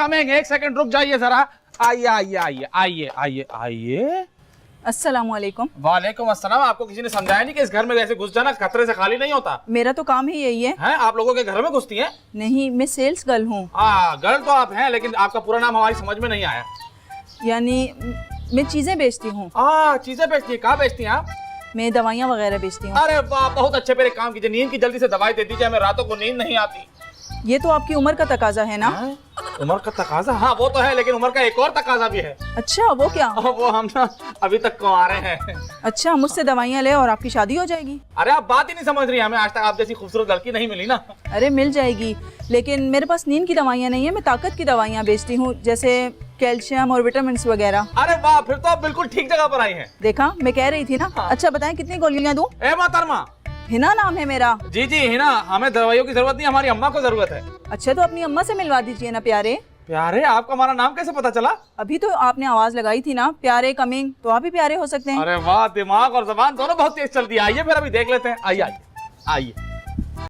Coming, एक second रुक जाइए जरा। आइए आइए आइए आइए आइए आइए। अस्सलामुअलैकुम। वालेकुम अस्सलाम। आपको किसी ने समझाया नहीं कि इस घर में ऐसे घुस जाना खतरे से खाली नहीं होता? मेरा तो काम ही यही है। हैं, आप लोगों के घर में घुसती हैं? नहीं, मैं सेल्स गर्ल हूँ। गर्ल तो आप हैं, लेकिन आपका पूरा नाम हमारी समझ में नहीं आया। यानी मैं चीजें बेचती हूँ। चीजें बेचती हैं? कहाँ बेचती हैं आप? मैं दवाइयाँ वगैरह बेचती हूँ। अरे वाह, बहुत अच्छे। मेरे काम कीजिए, नींद की जल्दी से दवाई दे दीजिए, हमें रातों को नींद नहीं आती। ये तो आपकी उम्र का तकाजा है ना? उम्र का तकाजा? हाँ वो तो है, लेकिन उम्र का एक और तकाजा भी है। अच्छा, वो क्या? वो हम ना अभी तक कुंवारे हैं। अच्छा, मुझसे दवाइयाँ ले और आपकी शादी हो जाएगी। अरे आप बात ही नहीं समझ रही, हमें आज तक आप जैसी खूबसूरत लड़की नहीं मिली ना। अरे मिल जाएगी, लेकिन मेरे पास नींद की दवाइयाँ नहीं है। मैं ताकत की दवाइयाँ बेचती हूँ, जैसे कैल्शियम और विटामिन वगैरह। अरे वाह, फिर तो आप बिल्कुल ठीक जगह पर आई हैं। देखा, मैं कह रही थी ना। अच्छा बताएं, कितनी गोलियाँ दूं? ए मोहतरमा। हिना नाम है मेरा। जी जी हिना, हमें दवाइयों की जरूरत नहीं, हमारी अम्मा को जरूरत है। अच्छा, तो अपनी अम्मा से मिलवा दीजिए ना प्यारे। प्यारे? आपको हमारा नाम कैसे पता चला? अभी तो आपने आवाज लगाई थी ना, प्यारे कमिंग, तो आप भी प्यारे हो सकते हैं। अरे वाह, दिमाग और जबान दोनों बहुत तेज चलती है। आइए फिर अभी देख लेते हैं। आइए आइए आइए।